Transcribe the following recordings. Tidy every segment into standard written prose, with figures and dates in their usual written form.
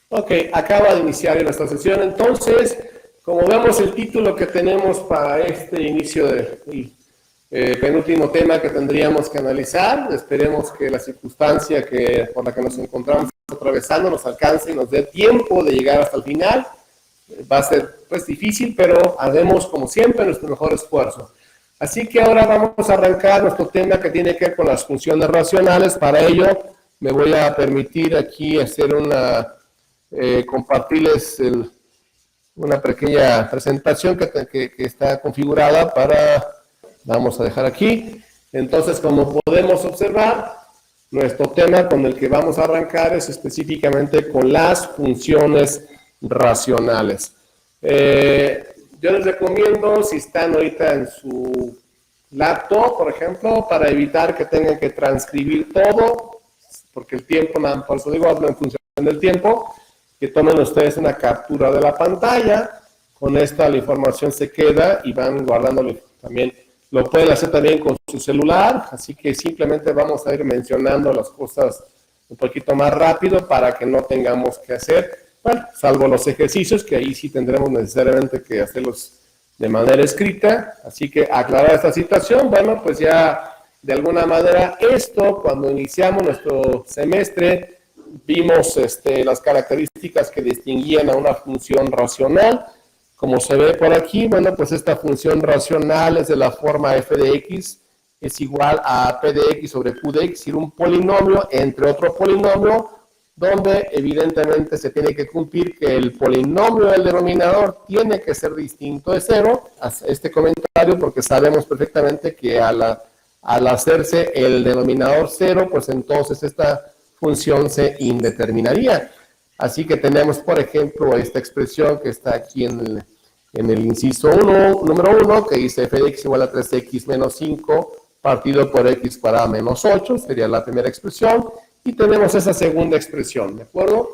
Ok, acaba de iniciar nuestra sesión. Entonces, como vemos el título que tenemos para este inicio del penúltimo tema que tendríamos que analizar, esperemos que la circunstancia por la que nos encontramos atravesando nos alcance y nos dé tiempo de llegar hasta el final. Va a ser pues difícil, pero haremos como siempre nuestro mejor esfuerzo. Así que ahora vamos a arrancar nuestro tema que tiene que ver con las funciones racionales. Para ello me voy a permitir aquí hacer compartirles una pequeña presentación que está configurada vamos a dejar aquí. Entonces, como podemos observar, nuestro tema con el que vamos a arrancar es específicamente con las funciones racionales. Yo les recomiendo, si están ahorita en su laptop, por ejemplo, para evitar que tengan que transcribir todo, porque el tiempo, por eso digo, hablo en función del tiempo, que tomen ustedes una captura de la pantalla. Con esta la información se queda y van guardándolo también. Lo pueden hacer también con su celular, así que simplemente vamos a ir mencionando las cosas un poquito más rápido para que no tengamos que hacer, bueno, salvo los ejercicios, que ahí sí tendremos necesariamente que hacerlos de manera escrita. Así que aclarar esta situación, bueno, pues ya de alguna manera esto, cuando iniciamos nuestro semestre, vimos las características que distinguían a una función racional. Como se ve por aquí, bueno, pues esta función racional es de la forma f de x es igual a p de x sobre q de x, es decir, un polinomio entre otro polinomio, donde evidentemente se tiene que cumplir que el polinomio del denominador tiene que ser distinto de cero. Este comentario porque sabemos perfectamente que al hacerse el denominador cero, pues entonces esta función se indeterminaría. Así que tenemos, por ejemplo, esta expresión que está aquí en el inciso 1, número 1, que dice f de x igual a 3x menos 5 partido por x cuadrado menos 8, sería la primera expresión. Y tenemos esa segunda expresión, ¿de acuerdo?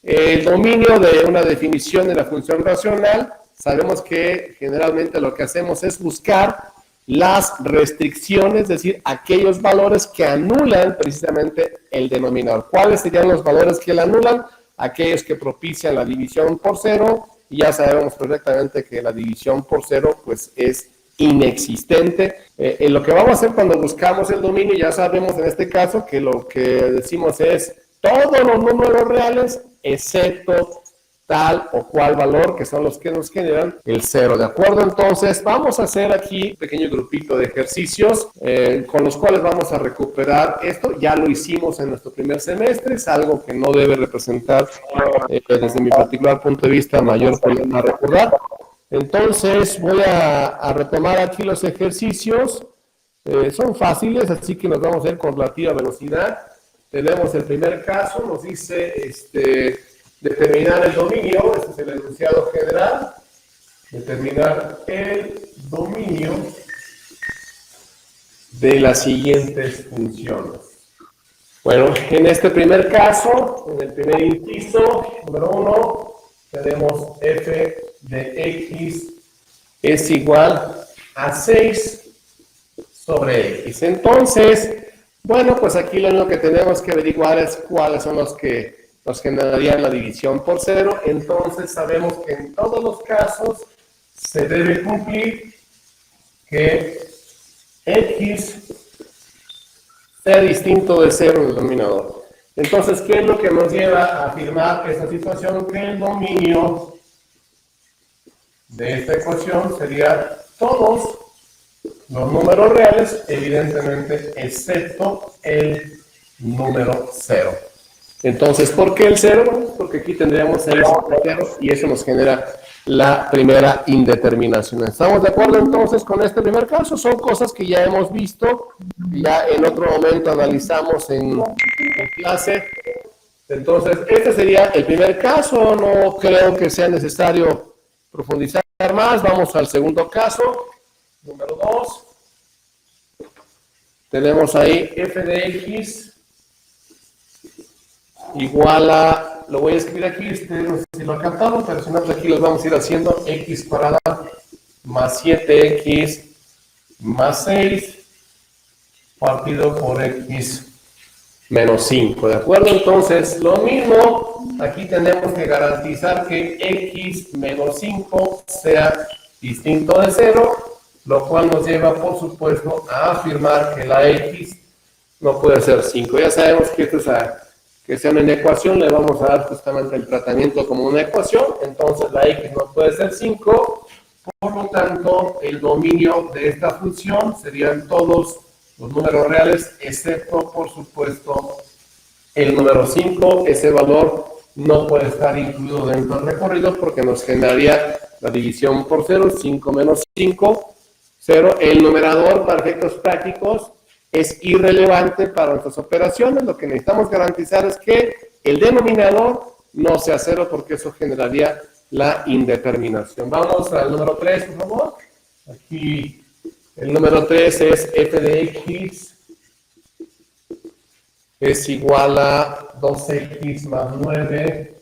El dominio de una definición de la función racional, sabemos que generalmente lo que hacemos es buscar las restricciones, es decir, aquellos valores que anulan precisamente el denominador. ¿Cuáles serían los valores que la anulan? Aquellos que propician la división por cero, y ya sabemos perfectamente que la división por cero pues es inexistente. Lo que vamos a hacer cuando buscamos el dominio, ya sabemos en este caso que lo que decimos es todos los números reales excepto tal o cual valor, que son los que nos generan el cero, ¿de acuerdo? Entonces vamos a hacer aquí un pequeño grupito de ejercicios con los cuales vamos a recuperar esto. Ya lo hicimos en nuestro primer semestre, es algo que no debe representar desde mi particular punto de vista mayor problema a recordar. Entonces voy a retomar aquí los ejercicios. Son fáciles, así que nos vamos a ir con relativa velocidad. Tenemos el primer caso, nos dice determinar el dominio, este es el enunciado general, determinar el dominio de las siguientes funciones. Bueno, en este primer caso, en el primer inciso, número 1, tenemos f de x es igual a 6 sobre x. Entonces, bueno, pues aquí lo único que tenemos que averiguar es cuáles son los que nos generarían la división por cero. Entonces sabemos que en todos los casos se debe cumplir que x sea distinto de cero en el denominador. Entonces, ¿qué es lo que nos lleva a afirmar esta situación? Que el dominio de esta ecuación sería todos los números reales, evidentemente, excepto el número 0. Entonces, ¿por qué el 0? Bueno, porque aquí tendríamos 6 sobre 0 y eso nos genera la primera indeterminación. ¿Estamos de acuerdo entonces con este primer caso? Son cosas que ya hemos visto, ya en otro momento analizamos en clase. Entonces, este sería el primer caso, no creo que sea necesario profundizar más. Vamos al segundo caso, número 2. Tenemos ahí f de x igual a, lo voy a escribir aquí, no sé si lo captaron, pero si no, pues aquí los vamos a ir haciendo, x cuadrada más 7x más 6 partido por x menos 5, ¿de acuerdo? Entonces, lo mismo aquí tenemos que garantizar que x menos 5 sea distinto de 0, lo cual nos lleva, por supuesto, a afirmar que la x no puede ser 5. Ya sabemos que esto es que sea una ecuación, le vamos a dar justamente el tratamiento como una ecuación, entonces la x no puede ser 5, por lo tanto, el dominio de esta función serían todos los números reales, excepto, por supuesto, el número 5. Ese valor no puede estar incluido dentro del recorrido porque nos generaría la división por 0, 5 menos 5, 0. El numerador, para efectos prácticos, es irrelevante para nuestras operaciones. Lo que necesitamos garantizar es que el denominador no sea 0 porque eso generaría la indeterminación. Vamos al número 3, por favor. Aquí el número 3 es f de x es igual a 2x más 9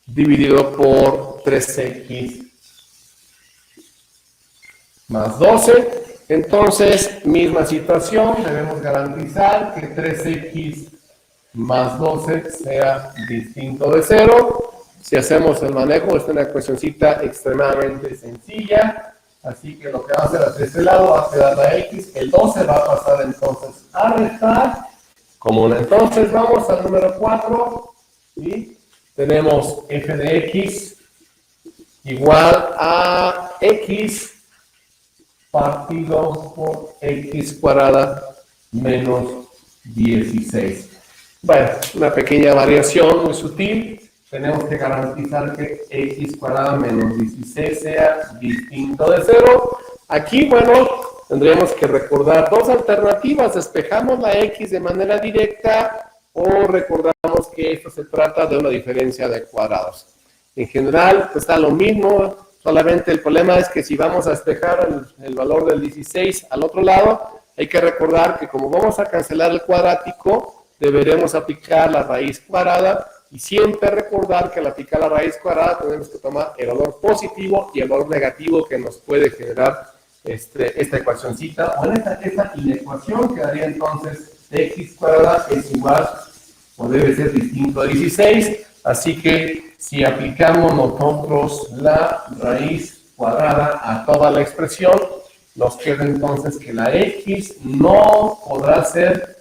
dividido por 3x más 12. Entonces, misma situación, debemos garantizar que 3x más 12 sea distinto de 0. Si hacemos el manejo, es una ecuacioncita extremadamente sencilla. Así que lo que va a hacer hacia este lado va a quedar la x. El 12 va a pasar entonces a restar común. Entonces vamos al número 4. ¿Sí? Tenemos f de x igual a x partido por x cuadrada menos 16. Bueno, una pequeña variación muy sutil. Tenemos que garantizar que x cuadrada menos 16 sea distinto de 0. Aquí, bueno, tendríamos que recordar dos alternativas. Despejamos la x de manera directa o recordamos que esto se trata de una diferencia de cuadrados. En general, pues está lo mismo. Solamente el problema es que si vamos a despejar el valor del 16 al otro lado, hay que recordar que como vamos a cancelar el cuadrático, deberemos aplicar la raíz cuadrada y siempre recordar que al aplicar la raíz cuadrada tenemos que tomar el valor positivo y el valor negativo que nos puede generar esta ecuacioncita. O en esta inecuación quedaría entonces x cuadrada es igual o debe ser distinto a 16. Así que si aplicamos nosotros la raíz cuadrada a toda la expresión, nos queda entonces que la x no podrá ser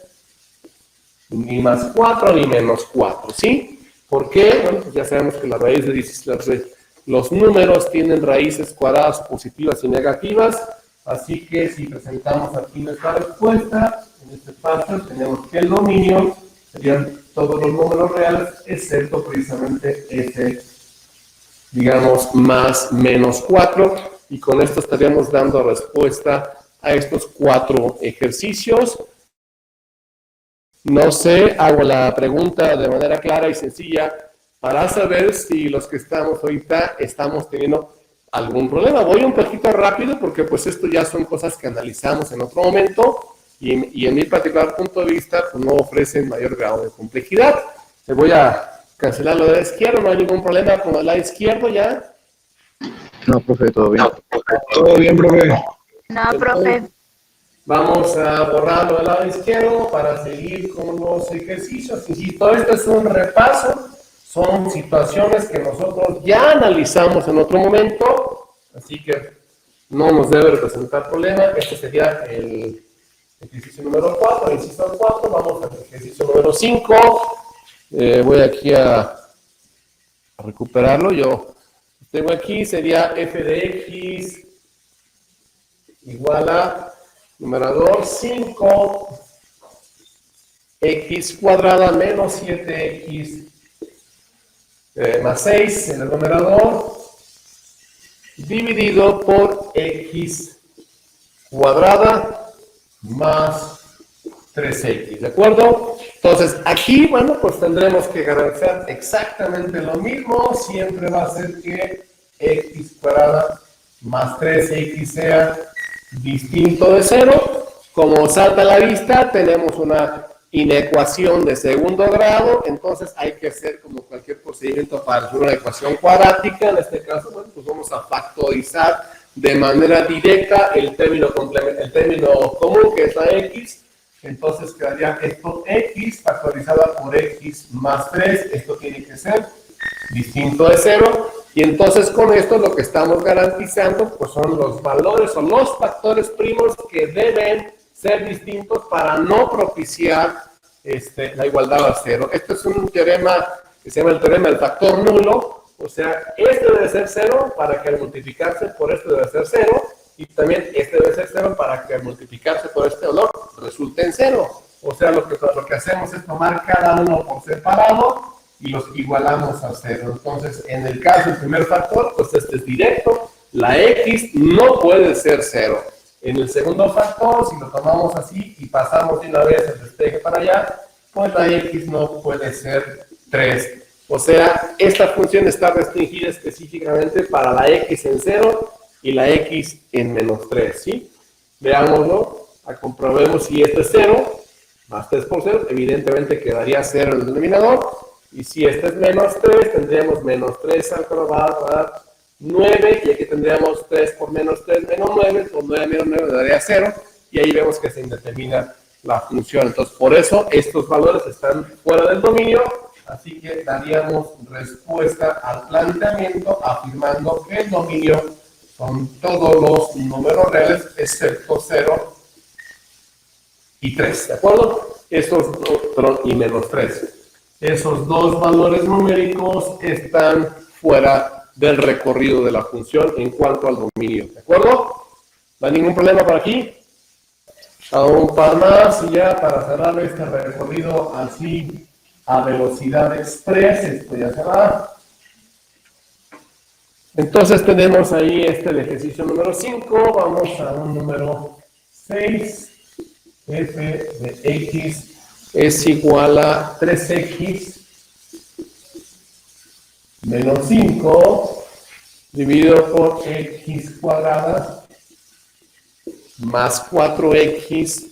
ni más 4 ni menos 4, ¿sí? ¿Por qué? Bueno, pues ya sabemos que la raíz de 16, los números tienen raíces cuadradas positivas y negativas, así que si presentamos aquí nuestra respuesta, en este paso tenemos que el dominio serían todos los números reales, excepto precisamente ese, digamos, más menos 4, y con esto estaríamos dando respuesta a estos 4 ejercicios. No sé, hago la pregunta de manera clara y sencilla para saber si los que estamos ahorita estamos teniendo algún problema. Voy un poquito rápido porque pues esto ya son cosas que analizamos en otro momento y en mi particular punto de vista pues, no ofrecen mayor grado de complejidad. Le voy a cancelar lo de la izquierda, no hay ningún problema con el lado izquierdo ya. No, profe, todo bien. Todo bien, profe. No, profe. Vamos a borrarlo del lado izquierdo para seguir con los ejercicios. Insisto, esto es un repaso, son situaciones que nosotros ya analizamos en otro momento, así que no nos debe representar problema. Este sería el ejercicio número 4, el inciso 4. Vamos al ejercicio número 5. Voy aquí a recuperarlo. Yo tengo aquí, sería f de x igual a numerador 5 x cuadrada menos 7x más 6 en el numerador dividido por x cuadrada más 3x, ¿de acuerdo? Entonces aquí, bueno, pues tendremos que garantizar exactamente lo mismo. Siempre va a ser que x cuadrada más 3x sea distinto de 0. Como salta a la vista, tenemos una inecuación de segundo grado, entonces hay que hacer como cualquier procedimiento para hacer una ecuación cuadrática. En este caso, bueno, pues vamos a factorizar de manera directa el término común, que es la x, entonces quedaría esto x factorizada por x más 3, esto tiene que ser distinto de 0, y entonces con esto lo que estamos garantizando pues son los valores o los factores primos que deben ser distintos para no propiciar la igualdad a 0. Esto es un teorema que se llama el teorema del factor nulo, o sea, este debe ser 0 para que al multiplicarse por este debe ser 0, y también este debe ser 0 para que al multiplicarse por este valor resulte en 0. O sea, lo que hacemos es tomar cada uno por separado y los igualamos a 0. Entonces, en el caso del primer factor, pues este es directo, la x no puede ser 0. En el segundo factor, si lo tomamos así y pasamos de una vez el despeje para allá, pues la x no puede ser 3. O sea, esta función está restringida específicamente para la x en 0 y la x en menos 3, ¿sí? Veámoslo, comprobemos si este es 0, más 3 por 0, evidentemente quedaría 0 en el denominador, y si este es menos 3, tendríamos menos 3 al cuadrado va a dar 9, y aquí tendríamos 3 por menos 3 menos 9, por 9 menos 9 daría 0, y ahí vemos que se indetermina la función. Entonces, por eso estos valores están fuera del dominio, así que daríamos respuesta al planteamiento afirmando que el dominio son todos los números reales excepto 0 y 3, ¿de acuerdo? Y menos 3. Esos dos valores numéricos están fuera del recorrido de la función en cuanto al dominio, ¿de acuerdo? ¿No hay ningún problema por aquí? A un par más y ya para cerrar este recorrido así a velocidad express, esto ya se va. Entonces tenemos ahí el ejercicio número 5, vamos a un número 6, f de x es igual a 3x menos 5 dividido por x cuadrada más 4x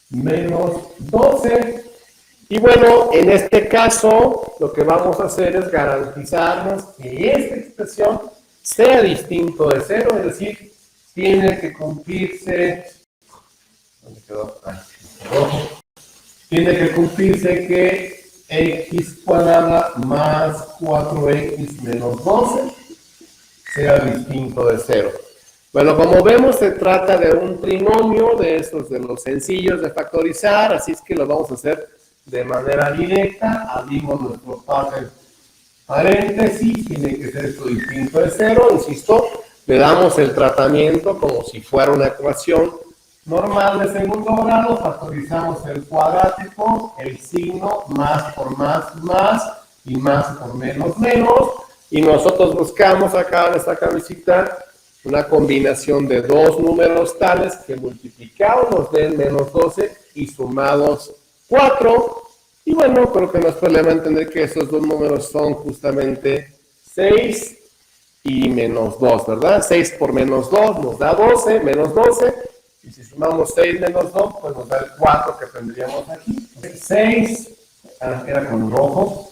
menos 12. Y bueno, en este caso, lo que vamos a hacer es garantizarnos que esta expresión sea distinto de 0, es decir, tiene que cumplirse, ¿dónde quedó? Tiene que cumplirse que x cuadrada más 4x menos 12 sea distinto de 0. Bueno, como vemos, se trata de un trinomio de esos de los sencillos de factorizar, así es que lo vamos a hacer de manera directa. Abrimos nuestro paréntesis, tiene que ser esto distinto de 0, insisto, le damos el tratamiento como si fuera una ecuación normal de segundo grado, factorizamos el cuadrático, el signo, más por más, y más por menos, menos, y nosotros buscamos acá en esta cabecita una combinación de dos números tales que multiplicados nos den menos 12 y sumados 4, y bueno, creo que no es problema entender que esos dos números son justamente 6 y menos 2, ¿verdad? 6 por menos 2 nos da 12, menos 12, y si sumamos 6 menos 2, pues nos da el 4 que tendríamos aquí. 6, era con rojo,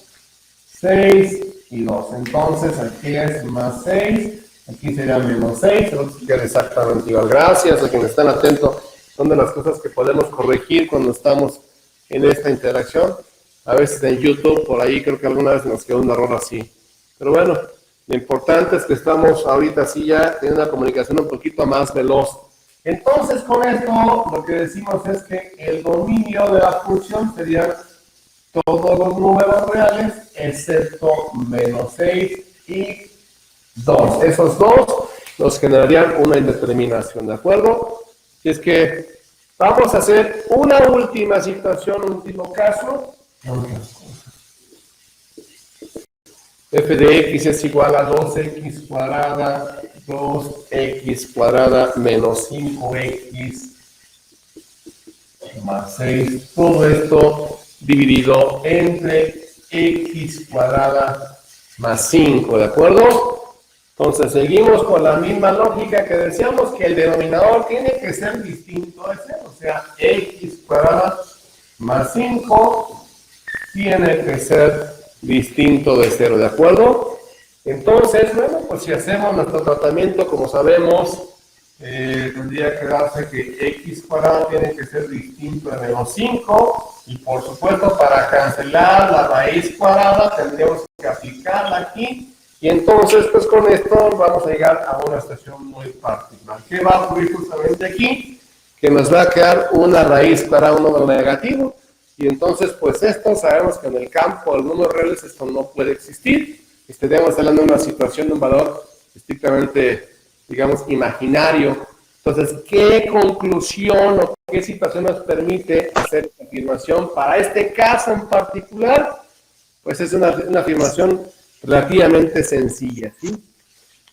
6 y 2, entonces aquí es más 6, aquí sería menos 6, pero queda exactamente igual. Gracias a quienes están atentos, son de las cosas que podemos corregir cuando estamos en esta interacción. A veces en YouTube, por ahí creo que alguna vez nos quedó un error así. Pero bueno, lo importante es que estamos ahorita así ya teniendo una comunicación un poquito más veloz. Entonces con esto lo que decimos es que el dominio de la función serían todos los números reales excepto menos 6 y 2. Esos dos nos generarían una indeterminación, ¿de acuerdo? Y es que vamos a hacer una última situación, un último caso. F de x es igual a 2x cuadrada, 2x cuadrada menos 5x más 6. Todo esto dividido entre x cuadrada más 5, ¿de acuerdo? Entonces seguimos con la misma lógica que decíamos, que el denominador tiene que ser distinto de 0, o sea, x cuadrada más 5 tiene que ser distinto de 0, ¿de acuerdo? Entonces, bueno, pues si hacemos nuestro tratamiento, como sabemos, tendría que darse que x cuadrado tiene que ser distinto de menos 5, y por supuesto para cancelar la raíz cuadrada tendríamos que aplicarla aquí, y entonces pues con esto vamos a llegar a una situación muy particular. ¿Qué va a ocurrir justamente aquí? Que nos va a quedar una raíz cuadrada, un número negativo, y entonces pues esto sabemos que en el campo de los números reales esto no puede existir. Estaríamos hablando de una situación de un valor estrictamente, digamos, imaginario. Entonces, ¿qué conclusión o qué situación nos permite hacer esta afirmación para este caso en particular? Pues es una afirmación relativamente sencilla, ¿sí?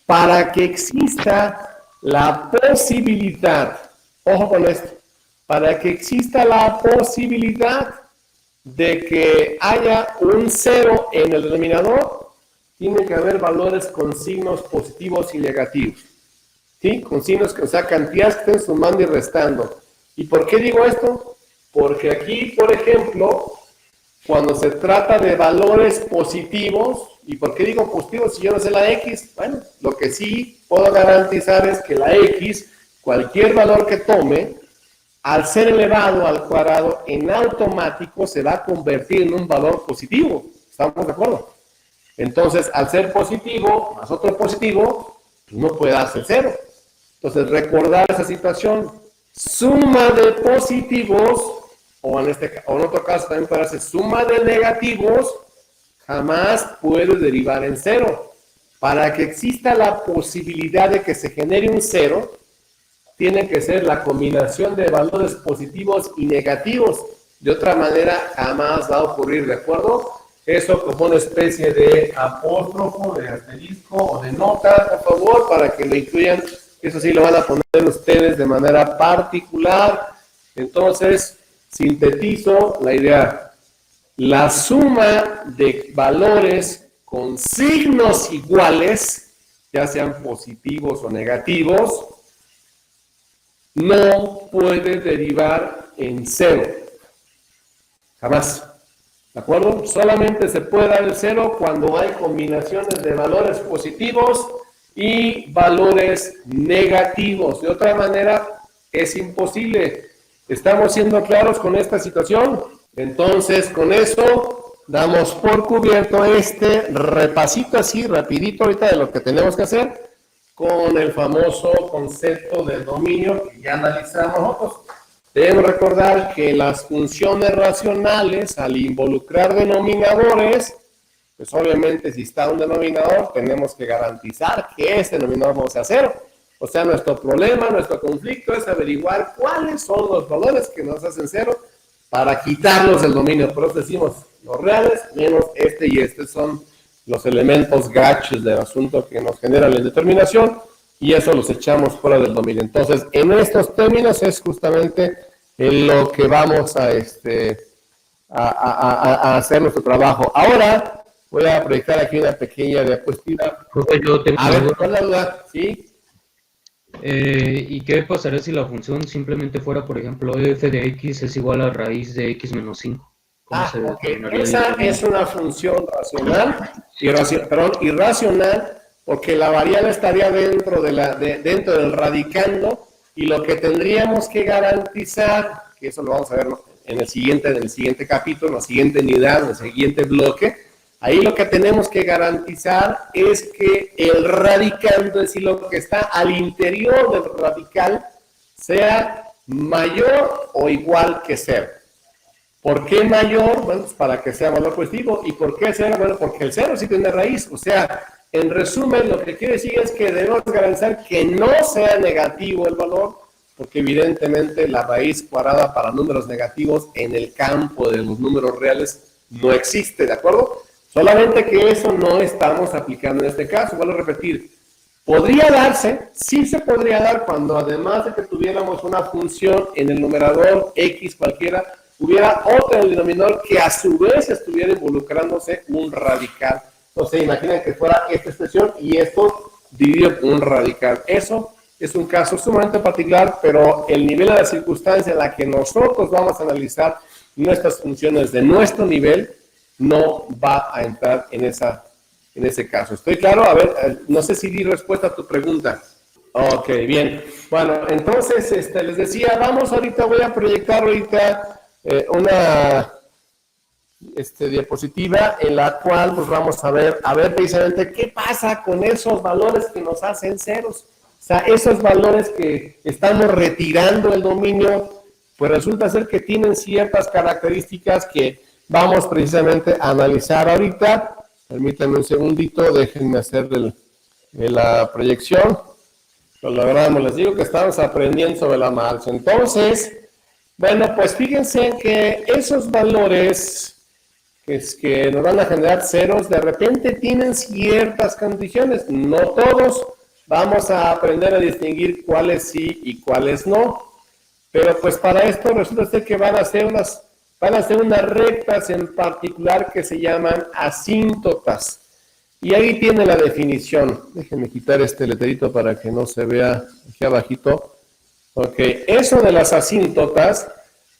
Para que exista la posibilidad, ojo con esto, para que exista la posibilidad de que haya un 0 en el denominador, tiene que haber valores con signos positivos y negativos. ¿Sí? Con signos, o sea, cantidades que estén sumando y restando. ¿Y por qué digo esto? Porque aquí, por ejemplo, cuando se trata de valores positivos, ¿y por qué digo positivos si yo no sé la X? Bueno, lo que sí puedo garantizar es que la X, cualquier valor que tome, al ser elevado al cuadrado, en automático se va a convertir en un valor positivo. ¿Estamos de acuerdo? Entonces, al ser positivo, más otro positivo, pues no puede darse 0. Entonces, recordar esa situación, suma de positivos, o en otro caso también puede ser suma de negativos, jamás puede derivar en 0. Para que exista la posibilidad de que se genere un 0, tiene que ser la combinación de valores positivos y negativos. De otra manera, jamás va a ocurrir, ¿de acuerdo? Eso como una especie de apóstrofo, de asterisco o de nota, por favor, para que lo incluyan. Eso sí lo van a poner ustedes de manera particular. Entonces, sintetizo la idea. La suma de valores con signos iguales, ya sean positivos o negativos, no puede derivar en 0. Jamás. ¿De acuerdo? Solamente se puede dar el 0 cuando hay combinaciones de valores positivos y valores negativos. De otra manera, es imposible. ¿Estamos siendo claros con esta situación? Entonces, con eso, damos por cubierto este repasito así, rapidito ahorita de lo que tenemos que hacer con el famoso concepto del dominio que ya analizamos nosotros. Debemos recordar que las funciones racionales, al involucrar denominadores, pues obviamente si está un denominador, tenemos que garantizar que ese denominador no sea 0. O sea, nuestro problema, nuestro conflicto es averiguar cuáles son los valores que nos hacen 0 para quitarlos del dominio. Por eso decimos, los reales menos este y este son los elementos gachos del asunto que nos generan la indeterminación, y eso los echamos fuera del dominio. Entonces, en estos términos es justamente en lo que vamos a hacer nuestro trabajo. Ahora voy a proyectar aquí una pequeña diapositiva. Yo tengo A ver, ¿cuál es la duda? ¿Sí? ¿Y qué pasaría si la función simplemente fuera, por ejemplo, f de x es igual a raíz de x menos 5? Ok. Esa es una función racional, irracional, porque la variable estaría dentro del radicando, y lo que tendríamos que garantizar, que eso lo vamos a ver en el siguiente capítulo, en la siguiente unidad, en el siguiente bloque, ahí lo que tenemos que garantizar es que el radicando, es decir, lo que está al interior del radical, sea mayor o igual que 0. ¿Por qué mayor? Bueno, pues para que sea valor positivo. ¿Y por qué 0? Bueno, porque el 0 sí tiene raíz. O sea, en resumen, lo que quiere decir es que debemos garantizar que no sea negativo el valor, porque evidentemente la raíz cuadrada para números negativos en el campo de los números reales no existe, ¿de acuerdo? Solamente que eso no estamos aplicando en este caso. Vuelvo a repetir, podría darse, sí se podría dar cuando además de que tuviéramos una función en el numerador X cualquiera, hubiera otra en el denominador que a su vez estuviera involucrándose un radical. Entonces imaginen que fuera esta expresión y esto dividido por un radical. Eso es un caso sumamente particular, pero el nivel de la circunstancia en la que nosotros vamos a analizar nuestras funciones de nuestro nivel no va a entrar en ese caso. ¿Estoy claro? A ver, no sé si di respuesta a tu pregunta. Ok, bien. Bueno, entonces, les decía, voy a proyectar ahorita una diapositiva en la cual pues vamos a ver precisamente qué pasa con esos valores que nos hacen ceros. O sea, esos valores que estamos retirando del dominio, pues resulta ser que tienen ciertas características que vamos precisamente a analizar ahorita. Permítanme un segundito, déjenme hacer la proyección. Lo logramos, les digo que estamos aprendiendo sobre la marcha. Entonces, bueno, pues fíjense que esos valores que nos van a generar ceros, de repente tienen ciertas condiciones. No todos. Vamos a aprender a distinguir cuáles sí y cuáles no. Pero pues para esto resulta ser que van a ser unas rectas en particular que se llaman asíntotas. Y ahí tiene la definición. Déjenme quitar este letrerito para que no se vea aquí abajito. Ok, eso de las asíntotas,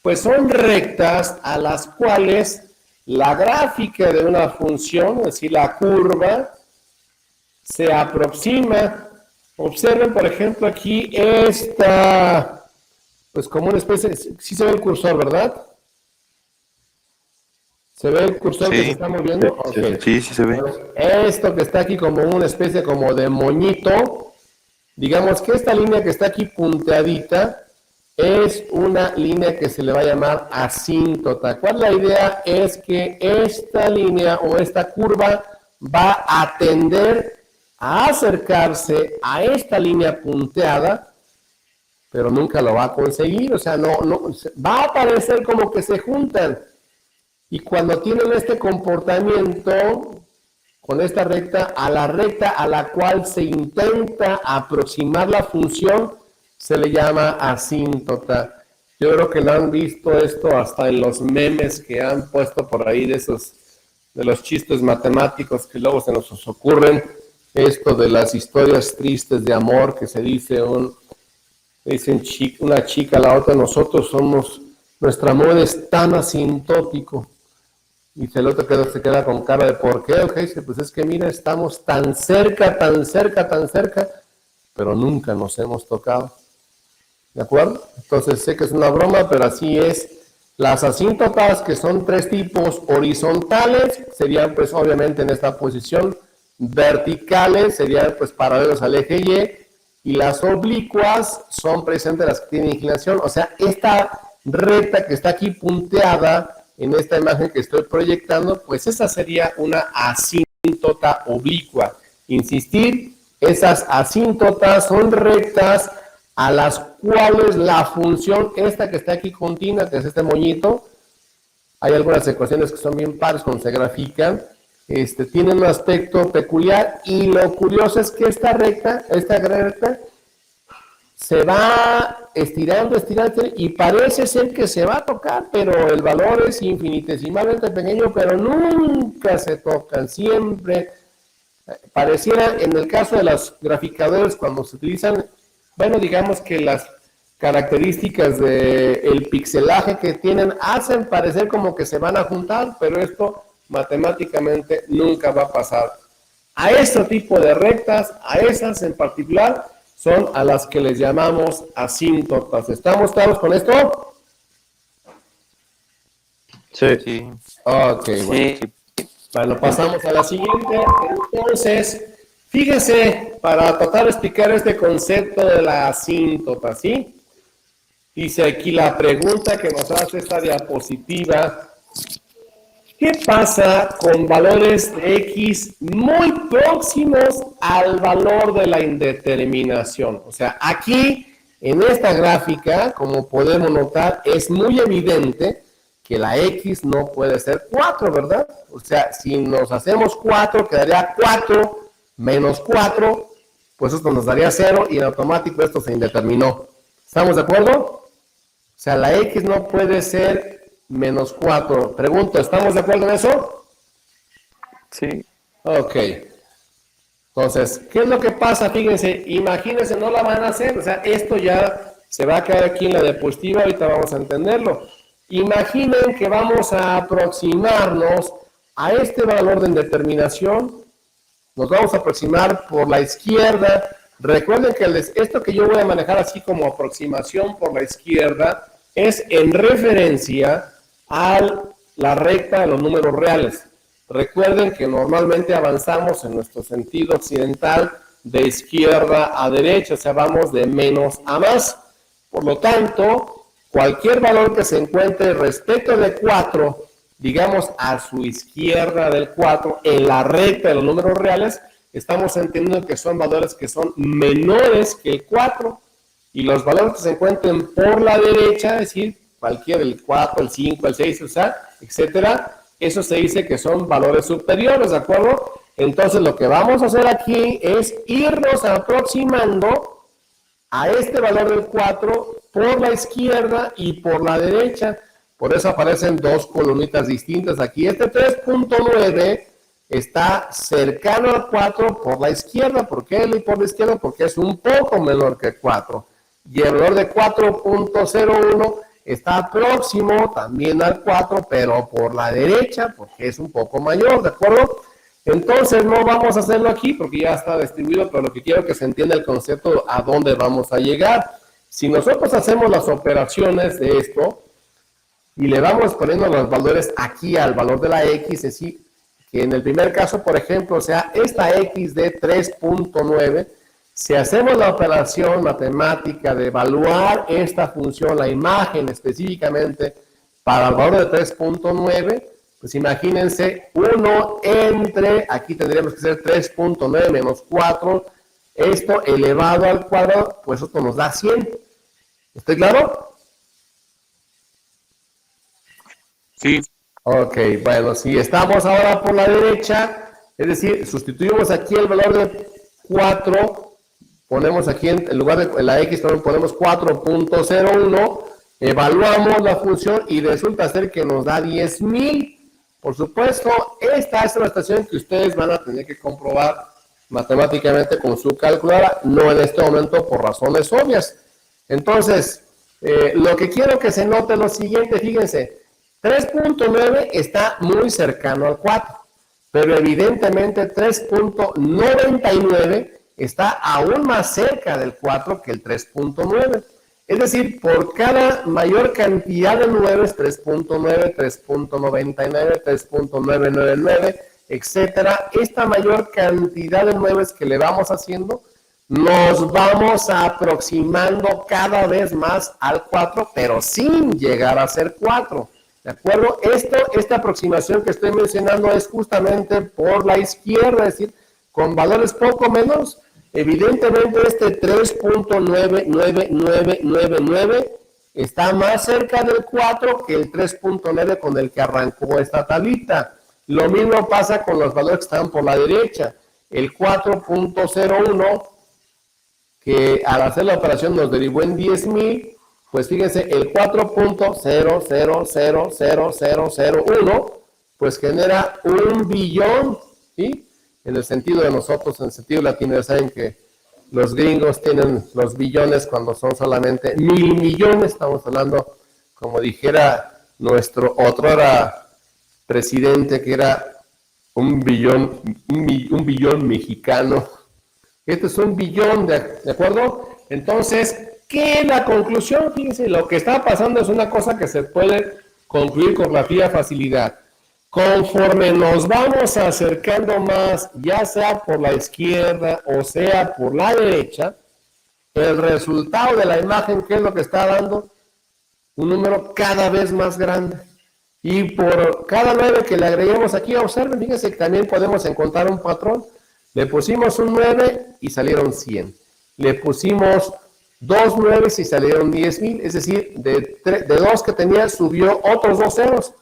pues son rectas a las cuales la gráfica de una función, es decir, la curva, se aproxima. Observen, por ejemplo, aquí esta, pues como una especie, sí se ve el cursor, ¿verdad? ¿Se ve el cursor que se está moviendo? Okay. Sí, sí se ve. Esto que está aquí como una especie como de moñito, digamos que esta línea que está aquí punteadita es una línea que se le va a llamar asíntota. ¿Cuál es la idea? Es que esta línea o esta curva va a tender a acercarse a esta línea punteada, pero nunca lo va a conseguir. O sea, no va a parecer como que se juntan. Y cuando tienen este comportamiento con esta recta, a la recta a la cual se intenta aproximar la función, se le llama asíntota. Yo creo que lo han visto esto hasta en los memes que han puesto por ahí de los chistes matemáticos que luego se nos ocurren. Esto de las historias tristes de amor que se dice una chica a la otra, nuestro amor es tan asintótico. Y el otro se queda con cara de ¿por qué? Ok, dice, pues es que mira, estamos tan cerca, pero nunca nos hemos tocado. ¿De acuerdo? Entonces sé que es una broma, pero así es. Las asíntotas, que son tres tipos: horizontales, serían pues obviamente en esta posición; verticales, serían pues paralelos al eje Y, y las oblicuas son precisamente las que tienen inclinación. O sea, esta recta que está aquí punteada en esta imagen que estoy proyectando, pues esa sería una asíntota oblicua. Insistir, esas asíntotas son rectas a las cuales la función esta que está aquí continua, que es este moñito, hay algunas ecuaciones que son bien padres cuando se grafican, tienen un aspecto peculiar, y lo curioso es que esta recta se va estirando, y parece ser que se va a tocar, pero el valor es infinitesimalmente pequeño, pero nunca se tocan, siempre. Pareciera, en el caso de los graficadores, cuando se utilizan, bueno, digamos que las características del pixelaje que tienen hacen parecer como que se van a juntar, pero esto matemáticamente nunca va a pasar. A este tipo de rectas, a esas en particular, son a las que les llamamos asíntotas. ¿Estamos claros con esto? Sí. Ok, bueno. Bueno, pasamos a la siguiente. Entonces, fíjese, para tratar de explicar este concepto de la asíntota, ¿sí? Dice aquí la pregunta que nos hace esta diapositiva: ¿qué pasa con valores de X muy próximos al valor de la indeterminación? O sea, aquí, en esta gráfica, como podemos notar, es muy evidente que la X no puede ser 4, ¿verdad? O sea, si nos hacemos 4, quedaría 4 menos 4, pues esto nos daría 0, y en automático esto se indeterminó. ¿Estamos de acuerdo? O sea, la X no puede ser menos 4. Pregunto, ¿estamos de acuerdo en eso? Sí. Ok. Entonces, ¿qué es lo que pasa? Fíjense, imagínense, no la van a hacer. O sea, esto ya se va a quedar aquí en la diapositiva, ahorita vamos a entenderlo. Imaginen que vamos a aproximarnos a este valor de indeterminación. Nos vamos a aproximar por la izquierda Recuerden que esto que yo voy a manejar así como aproximación por la izquierda es en referencia a la recta de los números reales. Recuerden que normalmente avanzamos en nuestro sentido occidental de izquierda a derecha, o sea, vamos de menos a más. Por lo tanto, cualquier valor que se encuentre respecto de 4, digamos a su izquierda del 4, en la recta de los números reales, estamos entendiendo que son valores que son menores que el 4, y los valores que se encuentren por la derecha, es decir, cualquier, el 4, el 5, el 6, o sea, etcétera, eso se dice que son valores superiores, ¿de acuerdo? Entonces, lo que vamos a hacer aquí es irnos aproximando a este valor del 4 por la izquierda y por la derecha. Por eso aparecen dos columnitas distintas aquí. Este 3.9 está cercano al 4 por la izquierda. ¿Por qué por la izquierda? Porque es un poco menor que 4. Y el valor de 4.01 está próximo también al 4, pero por la derecha, porque es un poco mayor, ¿de acuerdo? Entonces no vamos a hacerlo aquí porque ya está distribuido, pero lo que quiero que se entienda el concepto a dónde vamos a llegar. Si nosotros hacemos las operaciones de esto y le vamos poniendo los valores aquí al valor de la X, es decir, que en el primer caso, por ejemplo, sea esta X de 3.9, si hacemos la operación matemática de evaluar esta función, la imagen específicamente, para el valor de 3.9, pues imagínense 1 entre, aquí tendríamos que ser 3.9 menos 4, esto elevado al cuadrado, pues esto nos da 100. ¿Estoy claro? Sí. Ok, bueno, si estamos ahora por la derecha, es decir, sustituimos aquí el valor de 4, ponemos aquí en lugar de la X, ponemos 4.01, evaluamos la función y resulta ser que nos da 10,000. Por supuesto, esta es una estación que ustedes van a tener que comprobar matemáticamente con su calculadora, no en este momento por razones obvias. Entonces, lo que quiero que se note es lo siguiente, fíjense, 3.9 está muy cercano al 4, pero evidentemente 3.99 está aún más cerca del 4 que el 3.9. Es decir, por cada mayor cantidad de 9, 3.9, 3.99, 3.999, etcétera, esta mayor cantidad de 9 que le vamos haciendo, nos vamos aproximando cada vez más al 4, pero sin llegar a ser 4. ¿De acuerdo? Esta aproximación que estoy mencionando es justamente por la izquierda, es decir, con valores poco menos. Evidentemente este 3.99999 está más cerca del 4 que el 3.9 con el que arrancó esta tablita. Lo mismo pasa con los valores que están por la derecha. El 4.01, que al hacer la operación nos derivó en 10,000, pues fíjense, el 4.000001, pues genera 1,000,000,000, ¿sí? En el sentido de nosotros, en el sentido latino, ya saben que los gringos tienen los billones cuando son solamente 1,000,000,000. Estamos hablando, como dijera nuestro otrora presidente, que era un billón mexicano. Este es 1,000,000,000, ¿de acuerdo? Entonces, ¿qué es la conclusión? Fíjense, lo que está pasando es una cosa que se puede concluir con relativa facilidad. Conforme nos vamos acercando más, ya sea por la izquierda o sea por la derecha, el resultado de la imagen, ¿qué es lo que está dando? Un número cada vez más grande. Y por cada 9 que le agreguemos aquí, observen, fíjense que también podemos encontrar un patrón. Le pusimos un 9 y salieron 100. Le pusimos 2 9 y salieron 10,000. Es decir, de 2 que tenía subió otros 2 ceros.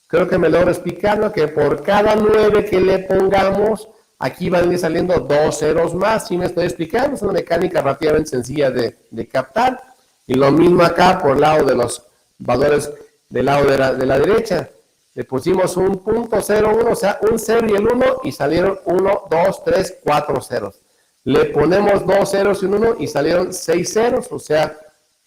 Creo que me logro explicarlo, que por cada 9 que le pongamos, aquí van a ir saliendo 2 ceros más. ¿Sí me estoy explicando? Es una mecánica relativamente sencilla de captar. Y lo mismo acá por el lado de los valores del lado de la derecha. Le pusimos un punto 0,1, o sea, un 0 y el 1, y salieron 1, 2, 3, 4 ceros. Le ponemos 2 ceros y un 1 y salieron 6 ceros, o sea,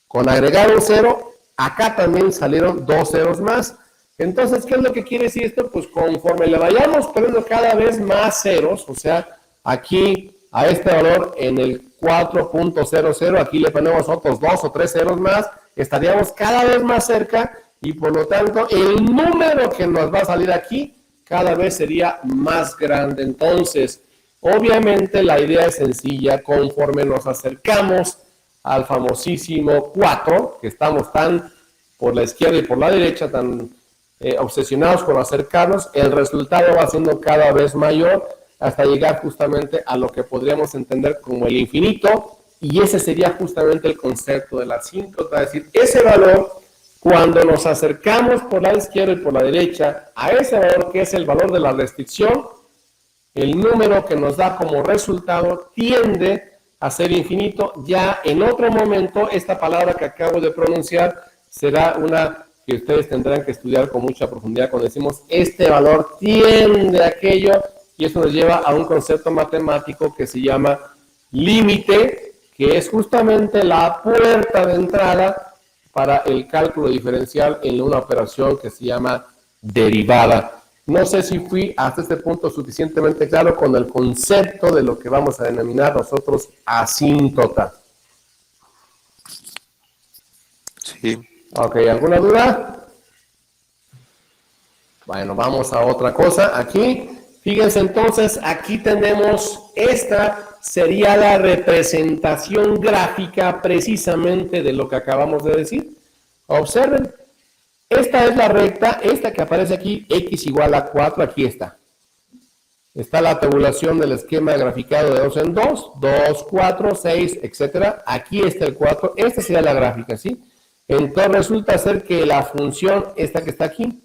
con agregar un 0, acá también salieron 2 ceros más. Entonces, ¿qué es lo que quiere decir esto? Pues conforme le vayamos poniendo cada vez más ceros, o sea, aquí a este valor en el 4.00, aquí le ponemos otros 2 o 3 ceros más, estaríamos cada vez más cerca y por lo tanto el número que nos va a salir aquí cada vez sería más grande. Entonces, obviamente la idea es sencilla, conforme nos acercamos al famosísimo 4, que estamos tan por la izquierda y por la derecha, tan obsesionados con acercarnos, el resultado va siendo cada vez mayor hasta llegar justamente a lo que podríamos entender como el infinito, y ese sería justamente el concepto de la asíntota, es decir, ese valor, cuando nos acercamos por la izquierda y por la derecha a ese valor que es el valor de la restricción, el número que nos da como resultado tiende a ser infinito. Ya en otro momento, esta palabra que acabo de pronunciar será una que ustedes tendrán que estudiar con mucha profundidad cuando decimos este valor tiende a aquello, y eso nos lleva a un concepto matemático que se llama límite, que es justamente la puerta de entrada para el cálculo diferencial en una operación que se llama derivada. No sé si fui hasta este punto suficientemente claro con el concepto de lo que vamos a denominar nosotros asíntota. Sí. Ok, ¿alguna duda? Bueno, vamos a otra cosa aquí. Fíjense entonces, aquí tenemos, esta sería la representación gráfica precisamente de lo que acabamos de decir. Observen, esta es la recta, esta que aparece aquí, x igual a 4, aquí está. Está la tabulación del esquema graficado de 2 en 2, 2, 4, 6, etcétera. Aquí está el 4, esta sería la gráfica, ¿sí? Entonces resulta ser que la función, esta que está aquí,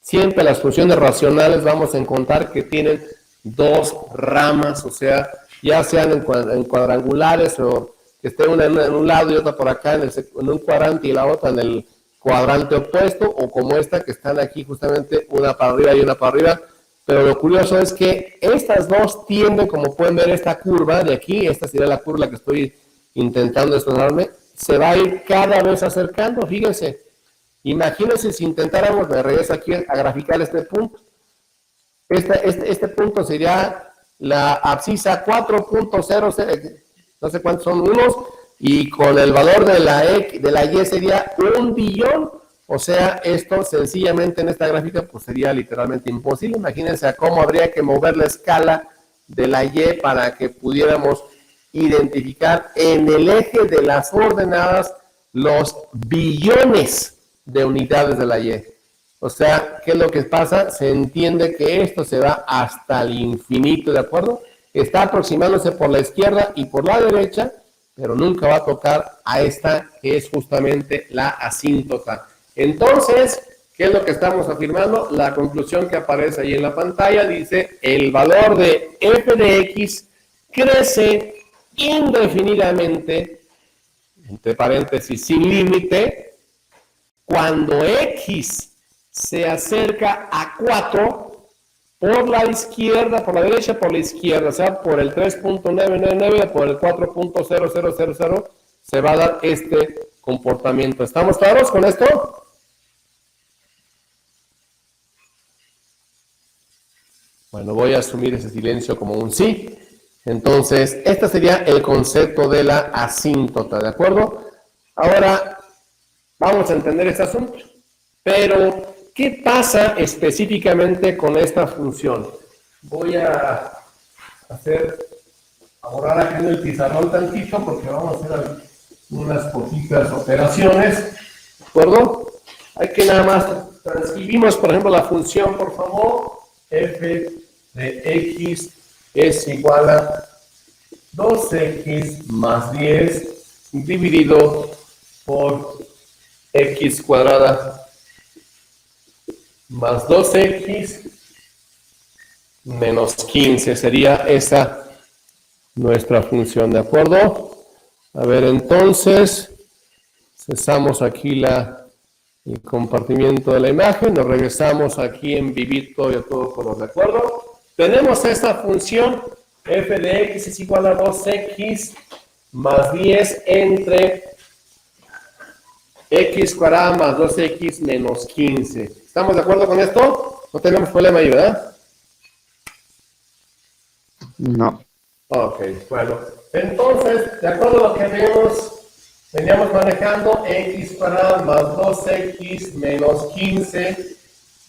siempre las funciones racionales vamos a encontrar que tienen dos ramas, o sea, ya sean en cuadrangulares o que esté una en un lado y otra por acá en un cuadrante y la otra en el cuadrante opuesto, o como esta que están aquí justamente una para arriba y una para arriba. Pero lo curioso es que estas dos tienden, como pueden ver, esta curva de aquí, esta sería la curva que estoy intentando explorarme, se va a ir cada vez acercando, fíjense. Imagínense si intentáramos, me regreso aquí a graficar este punto. Este punto sería la abscisa 4.00, no sé cuántos son unos, y con el valor de la y sería 1 billón. O sea, esto sencillamente en esta gráfica pues sería literalmente imposible. Imagínense a cómo habría que mover la escala de la y para que pudiéramos identificar en el eje de las ordenadas los billones de unidades de la y. O sea, ¿qué es lo que pasa? Se entiende que esto se va hasta el infinito, ¿de acuerdo? Está aproximándose por la izquierda y por la derecha, pero nunca va a tocar a esta que es justamente la asíntota. Entonces, ¿qué es lo que estamos afirmando? La conclusión que aparece ahí en la pantalla dice, el valor de f de x crece indefinidamente, entre paréntesis, sin límite, cuando x se acerca a 4 por la izquierda, por la derecha, por la izquierda, o sea, por el 3.999, por el 4.0000, se va a dar este comportamiento. ¿Estamos claros con esto? Bueno, voy a asumir ese silencio como un sí. Entonces, este sería el concepto de la asíntota, ¿de acuerdo? Ahora, vamos a entender este asunto. Pero, ¿qué pasa específicamente con esta función? Voy a borrar acá en el pizarrón tantito porque vamos a hacer unas poquitas operaciones, ¿de acuerdo? Hay que nada más transcribimos, por ejemplo, la función, por favor. F de x es igual a 2x más 10 dividido por x cuadrada más 2x menos 15. Sería esa nuestra función, ¿de acuerdo? A ver, entonces, cesamos aquí el compartimiento de la imagen, nos regresamos aquí en vivir todo color, ¿de acuerdo? Tenemos esta función, f de x es igual a 2x más 10 entre x cuadrada más 2x menos 15. ¿Estamos de acuerdo con esto? No tenemos problema ahí, ¿verdad? No. Ok, bueno. Entonces, de acuerdo a lo que veníamos manejando, x cuadrado más 2x menos 15,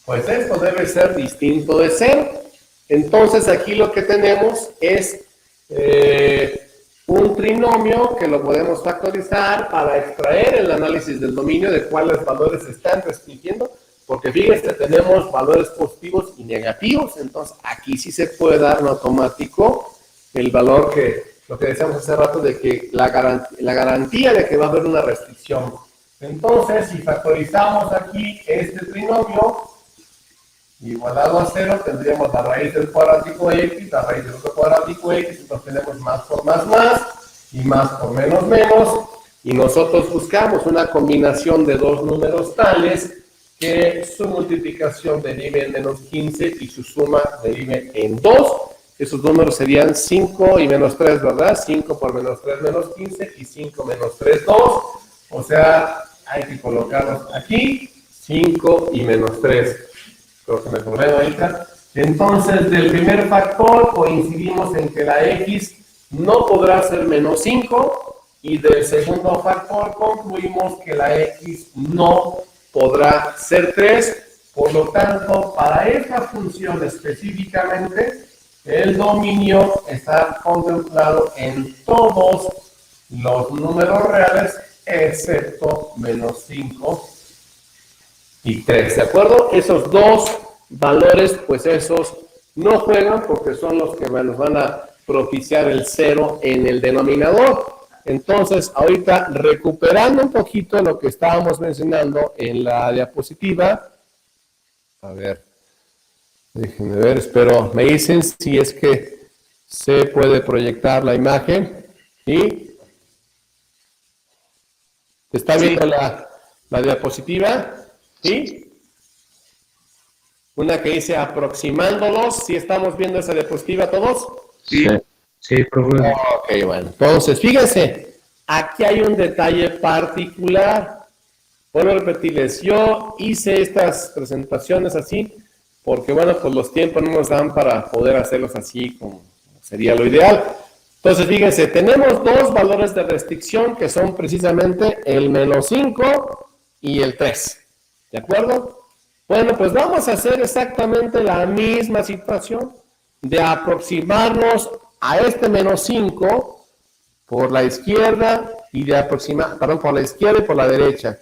pues esto debe ser distinto de 0. Entonces, aquí lo que tenemos es un trinomio que lo podemos factorizar para extraer el análisis del dominio de cuáles valores se están restringiendo, porque fíjense, tenemos valores positivos y negativos, entonces aquí sí se puede dar en automático el valor lo que decíamos hace rato de que la garantía de que va a haber una restricción. Entonces, si factorizamos aquí este trinomio, igualado a 0, tendríamos la raíz del cuadrático x, la raíz del otro cuadrático x, entonces tenemos más por más, y más por menos, menos, y nosotros buscamos una combinación de dos números tales que su multiplicación derive en menos 15 y su suma derive en 2. Esos números serían 5 y menos 3, ¿verdad? 5 por menos 3 menos 15 y 5 menos 3, 2. O sea, hay que colocarlos aquí, 5 y menos 3. Creo que me cobré ahorita. Entonces, del primer factor coincidimos en que la x no podrá ser menos 5 y del segundo factor concluimos que la x no podrá ser 3. Por lo tanto, para esta función específicamente, el dominio está contemplado en todos los números reales excepto menos 5 y 3, ¿de acuerdo? Esos dos valores, pues esos no juegan porque son los que nos van a propiciar el 0 en el denominador. Entonces, ahorita recuperando un poquito lo que estábamos mencionando en la diapositiva, a ver, déjenme ver, espero, me dicen si es que se puede proyectar la imagen, ¿sí? ¿Está viendo la diapositiva? ¿Sí? Una que dice aproximándolos. ¿Sí estamos viendo esa diapositiva todos? Sí. Sí, profe. Ok, bueno. Entonces, fíjense, aquí hay un detalle particular. Vuelvo a repetirles, yo hice estas presentaciones así porque, bueno, pues los tiempos no nos dan para poder hacerlos así como sería lo ideal. Entonces, fíjense, tenemos dos valores de restricción que son precisamente el menos 5 y el 3. ¿De acuerdo? Bueno, pues vamos a hacer exactamente la misma situación de aproximarnos a este menos 5 por la izquierda y de aproximar, perdón, por la izquierda y por la derecha.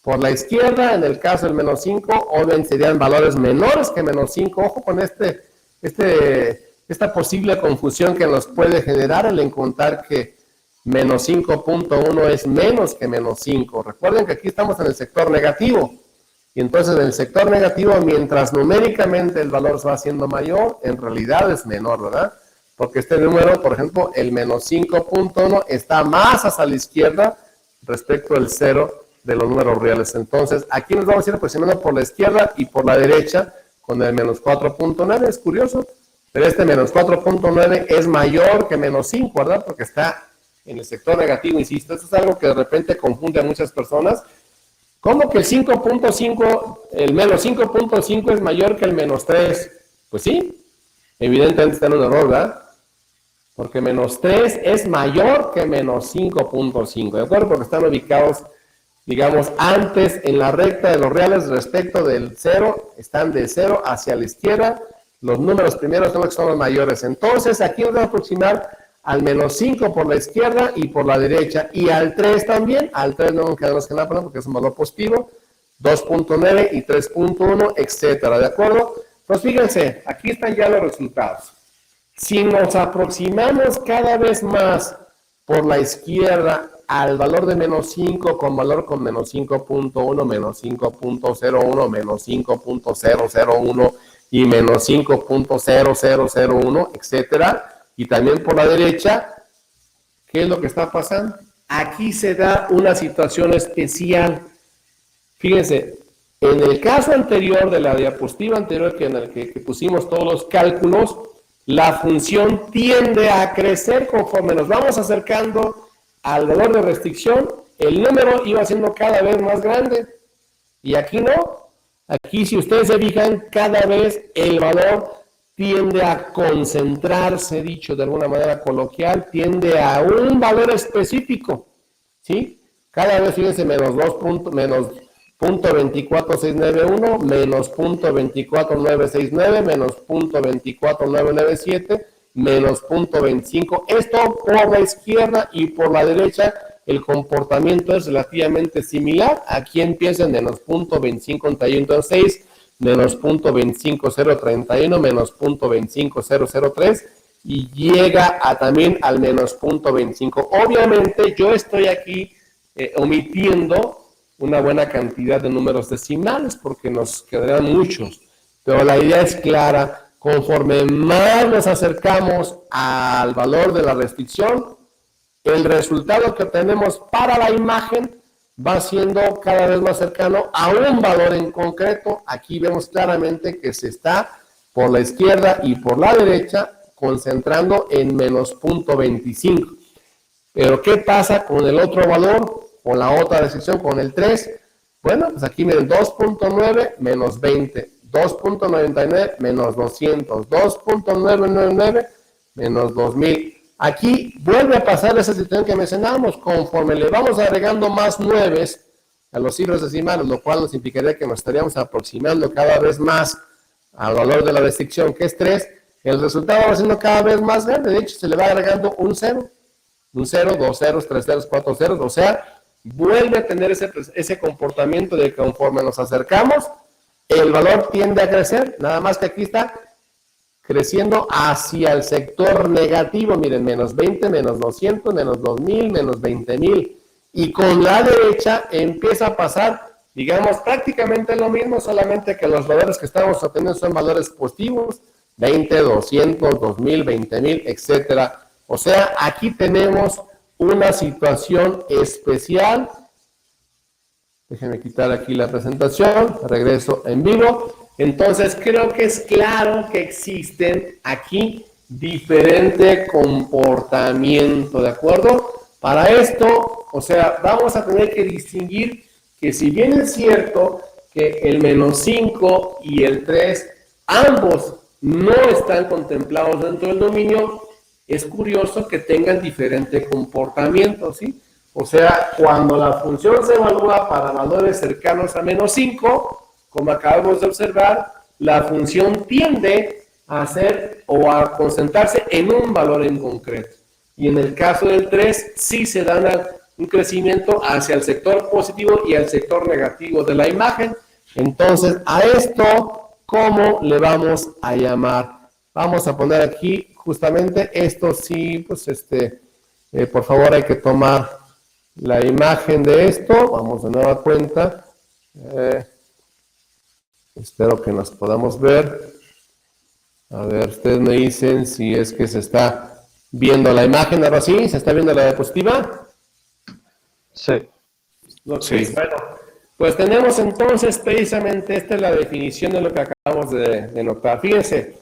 Por la izquierda, en el caso del menos 5, obviamente serían valores menores que menos 5. Ojo con esta posible confusión que nos puede generar el encontrar que menos 5.1 es menos que menos 5. Recuerden que aquí estamos en el sector negativo. Y entonces en el sector negativo, mientras numéricamente el valor se va haciendo mayor, en realidad es menor, ¿verdad? Porque este número, por ejemplo, el menos 5.1 está más hacia la izquierda respecto al 0 de los números reales. Entonces, aquí nos vamos a ir aproximando por la izquierda y por la derecha con el menos 4.9. Es curioso, pero este menos 4.9 es mayor que menos 5, ¿verdad? Porque está en el sector negativo, insisto. Esto es algo que de repente confunde a muchas personas. ¿Cómo que el 5.5, el menos 5.5 es mayor que el menos 3? Pues sí, evidentemente está en un error, ¿verdad? Porque menos 3 es mayor que menos 5.5, ¿de acuerdo? Porque están ubicados, digamos, antes en la recta de los reales respecto del 0, están de 0 hacia la izquierda, los números primeros son los que son los mayores. Entonces, aquí nos vamos a aproximar al menos 5 por la izquierda y por la derecha, y al 3 también. Al 3 no nos quedamos en la pena porque es un valor positivo, 2.9 y 3.1, etcétera, ¿de acuerdo? Pues fíjense, aquí están ya los resultados. Si nos aproximamos cada vez más por la izquierda al valor de menos 5 con valor con menos 5.1, menos 5.01, menos 5.001 y menos 5.0001, etcétera, y también por la derecha, ¿qué es lo que está pasando? Aquí se da una situación especial. Fíjense, en el caso anterior de la diapositiva anterior en el que pusimos todos los cálculos, la función tiende a crecer conforme nos vamos acercando al valor de restricción. El número iba siendo cada vez más grande. Y aquí no. Aquí, si ustedes se fijan, cada vez el valor tiende a concentrarse, dicho de alguna manera coloquial, tiende a un valor específico, ¿sí? Cada vez, fíjense, menos 0.24691, menos 0.24969, menos 0.24997, menos 0.25. Esto por la izquierda y por la derecha el comportamiento es relativamente similar. Aquí empieza en menos 0.25116, menos 0.25031, menos 0.25003 y llega también al menos 0.25. Obviamente yo estoy aquí omitiendo una buena cantidad de números decimales porque nos quedarán muchos, pero la idea es clara. Conforme más nos acercamos al valor de la restricción, el resultado que obtenemos para la imagen va siendo cada vez más cercano a un valor en concreto. Aquí vemos claramente que se está por la izquierda y por la derecha concentrando en menos 0.25. Pero ¿qué pasa con el otro valor? Con la otra restricción, con el 3. Bueno, pues aquí miren, 2.9 menos 20. 2.99 menos 200, 2.999 menos 2000. Aquí vuelve a pasar esa situación que mencionamos, conforme le vamos agregando más 9 a los cifras decimales, lo cual nos implicaría que nos estaríamos aproximando cada vez más al valor de la restricción, que es 3, el resultado va siendo cada vez más grande. De hecho, se le va agregando un 0, 2 ceros, 3 ceros, 4 ceros, o sea, vuelve a tener ese comportamiento de que conforme nos acercamos, el valor tiende a crecer, nada más que aquí está creciendo hacia el sector negativo. Miren, menos 20, menos 200, menos 2000, menos 20,000. Y con la derecha empieza a pasar, digamos, prácticamente lo mismo, solamente que los valores que estamos obteniendo son valores positivos, 20, 200, 2000, 20,000, etcétera. O sea, aquí tenemos una situación especial. Déjenme quitar aquí la presentación, regreso en vivo. Entonces, creo que es claro que existen aquí diferente comportamiento, ¿de acuerdo? Para esto, o sea, vamos a tener que distinguir que si bien es cierto que el menos 5 y el 3, ambos no están contemplados dentro del dominio, es curioso que tengan diferente comportamiento, ¿sí? O sea, cuando la función se evalúa para valores cercanos a menos 5, como acabamos de observar, la función tiende a hacer o a concentrarse en un valor en concreto. Y en el caso del 3, sí se da un crecimiento hacia el sector positivo y al sector negativo de la imagen. Entonces, a esto, ¿cómo le vamos a llamar? Vamos a poner aquí justamente esto, sí, pues por favor hay que tomar la imagen de esto. Vamos de nueva cuenta. Espero que nos podamos ver. A ver, ustedes me dicen si es que se está viendo la imagen. Ahora sí, ¿se está viendo la diapositiva? Sí. Okay, Sí. bueno, pues tenemos entonces precisamente esta es la definición de lo que acabamos de notar. Fíjense,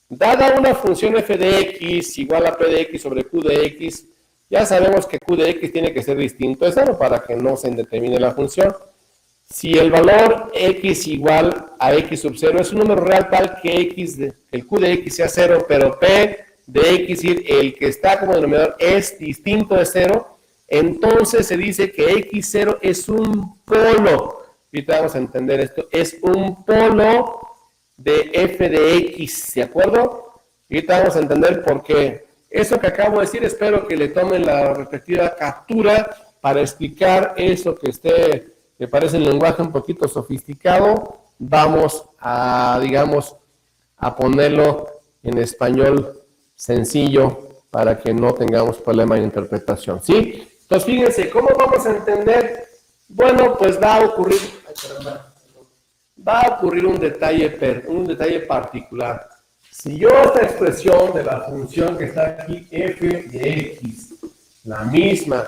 dada una función f de x igual a p de x sobre q de x, ya sabemos que q de x tiene que ser distinto de 0 para que no se indetermine la función. Si el valor x igual a x sub 0 es un número real tal que el q de x sea 0, pero p de x, el que está como denominador, es distinto de 0, entonces se dice que x0 es un polo. Ahorita vamos a entender esto. Es un polo de f de x, ¿de acuerdo? Ahorita vamos a entender por qué. Eso que acabo de decir, espero que le tomen la respectiva captura para explicar eso que me parece el lenguaje un poquito sofisticado. Vamos a, digamos, a ponerlo en español sencillo para que no tengamos problema de interpretación, ¿sí? Entonces, fíjense, ¿cómo vamos a entender? Bueno, pues va a ocurrir un detalle particular. Si yo esta expresión de la función que está aquí, f de x, la misma,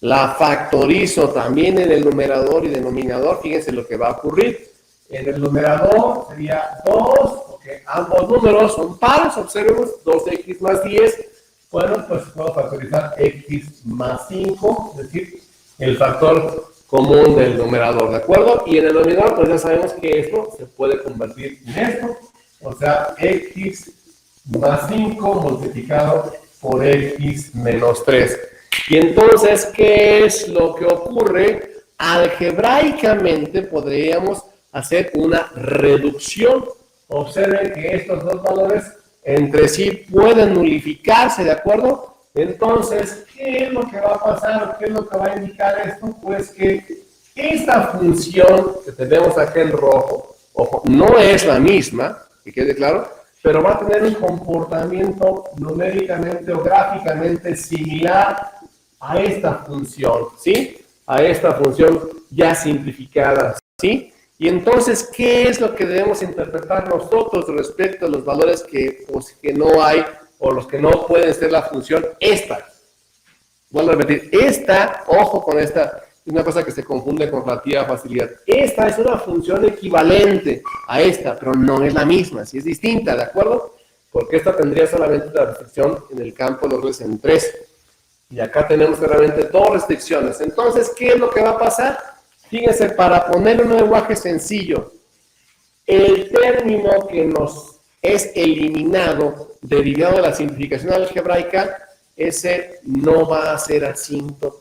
la factorizo también en el numerador y denominador, fíjense lo que va a ocurrir. En el numerador sería 2, porque ambos números son pares, observemos, 2x más 10. Bueno, pues puedo factorizar x más 5, es decir, el factor común del numerador, ¿de acuerdo? Y en el denominador, pues ya sabemos que esto se puede convertir en esto. O sea, x más 5 multiplicado por x menos 3. Y entonces, ¿qué es lo que ocurre? Algebraicamente podríamos hacer una reducción. Observen que estos dos valores entre sí pueden nulificarse, ¿de acuerdo? Entonces, ¿qué es lo que va a pasar? ¿Qué es lo que va a indicar esto? Pues que esta función que tenemos aquí en rojo, ojo, no es la misma, que quede claro, pero va a tener un comportamiento numéricamente o gráficamente similar a esta función, ¿sí? A esta función ya simplificada, ¿sí? Y entonces, ¿qué es lo que debemos interpretar nosotros respecto a los valores que, pues, que no hay o los que no pueden ser la función esta? Vuelvo a repetir, esta, ojo con esta, es una cosa que se confunde con relativa facilidad. Esta es una función equivalente a esta, pero no es la misma, sí es distinta, ¿de acuerdo? Porque esta tendría solamente la restricción en el campo de los en 3. Y acá tenemos realmente dos restricciones. Entonces, ¿qué es lo que va a pasar? Fíjense, para poner un lenguaje sencillo, el término que nos es eliminado derivado de la simplificación algebraica, ese no va a ser asíntota.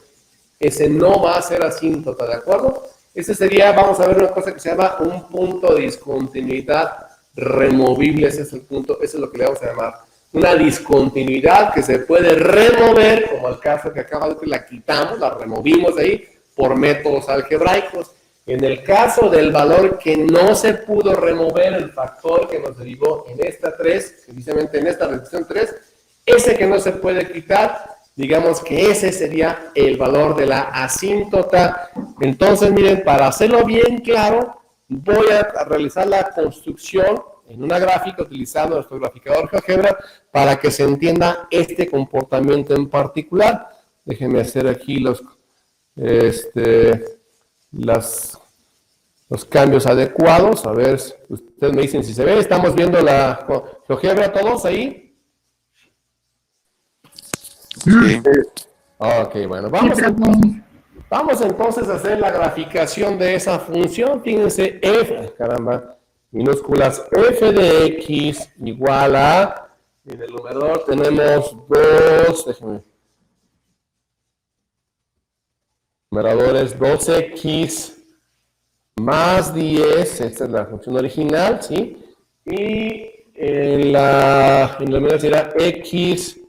Ese no va a ser asíntota, ¿de acuerdo? Ese sería, vamos a ver una cosa que se llama un punto de discontinuidad removible. Ese es el punto, eso es lo que le vamos a llamar. Una discontinuidad que se puede remover, como el caso que acaba de que la quitamos, la removimos de ahí por métodos algebraicos. En el caso del valor que no se pudo remover, el factor que nos derivó en esta 3, precisamente en esta restricción 3, ese que no se puede quitar, digamos que ese sería el valor de la asíntota. Entonces, miren, para hacerlo bien claro, voy a realizar la construcción en una gráfica utilizando nuestro graficador GeoGebra para que se entienda este comportamiento en particular. Déjenme hacer aquí los cambios adecuados. A ver, ustedes me dicen si se ve. Estamos viendo la GeoGebra todos ahí. Sí. Ok, bueno, vamos entonces a hacer la graficación de esa función. Fíjense, f, caramba, minúsculas, f de x igual a, en el numerador tenemos 2, déjenme, numerador es 2x más 10, esta es la función original, ¿sí? Y en la numerador será x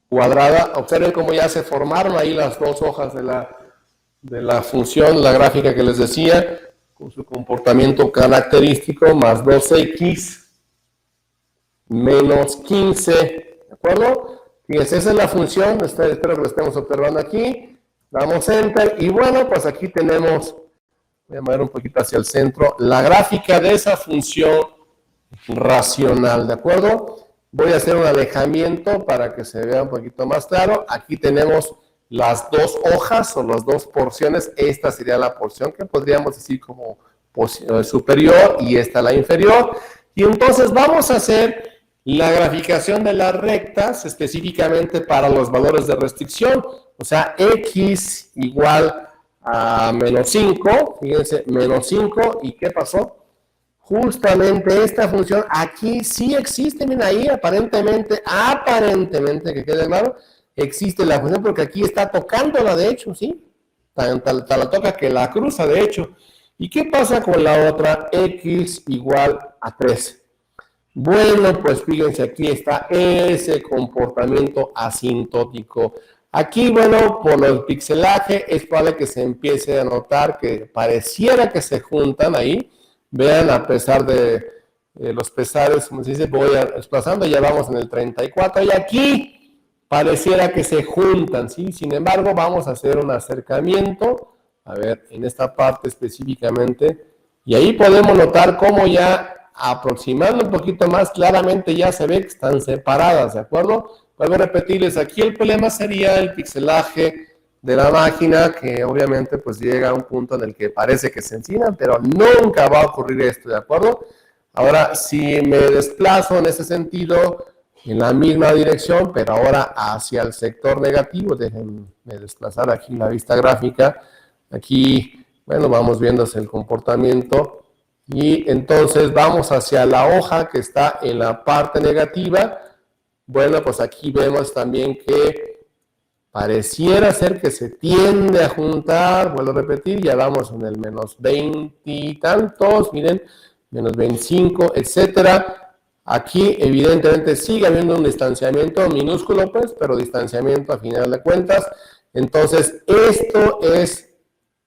cuadrada. Observen cómo ya se formaron ahí las dos hojas de la función, la gráfica que les decía, con su comportamiento característico, más 2x menos 15, ¿de acuerdo? Fíjense, esa es la función, espero que lo estemos observando aquí, damos Enter, y bueno, pues aquí tenemos, voy a mover un poquito hacia el centro, la gráfica de esa función racional, ¿de acuerdo? Voy a hacer un alejamiento para que se vea un poquito más claro. Aquí tenemos las dos hojas o las dos porciones. Esta sería la porción que podríamos decir como superior y esta la inferior. Y entonces vamos a hacer la graficación de las rectas específicamente para los valores de restricción. O sea, x igual a menos 5. Fíjense, menos 5. ¿Y qué pasó? Justamente esta función aquí sí existe, miren ahí, aparentemente, que quede claro, existe la función porque aquí está tocándola, de hecho, ¿sí? Tal la toca que la cruza, de hecho. ¿Y qué pasa con la otra? X igual a 3. Bueno, pues fíjense, aquí está ese comportamiento asintótico. Aquí, bueno, por el pixelaje es probable que se empiece a notar que pareciera que se juntan ahí. Vean, a pesar de los pesares, como se dice, voy desplazando, ya vamos en el 34, y aquí pareciera que se juntan, ¿sí? Sin embargo, vamos a hacer un acercamiento, a ver, en esta parte específicamente, y ahí podemos notar cómo ya, aproximando un poquito más, claramente ya se ve que están separadas, ¿de acuerdo? Vuelvo a repetirles, aquí el problema sería el pixelaje de la máquina, que obviamente pues llega a un punto en el que parece que se encinan, pero nunca va a ocurrir esto, ¿de acuerdo? Ahora, si me desplazo en ese sentido, en la misma dirección, pero ahora hacia el sector negativo, déjenme desplazar aquí la vista gráfica, aquí, bueno, vamos viendo el comportamiento, Y entonces vamos hacia la hoja que está en la parte negativa. Bueno, pues aquí vemos también que pareciera ser que se tiende a juntar, vuelvo a repetir, ya vamos en el menos 20 y tantos, miren, menos 25, etcétera. Aquí evidentemente sigue habiendo un distanciamiento minúsculo, pues, pero distanciamiento a final de cuentas. Entonces, esto es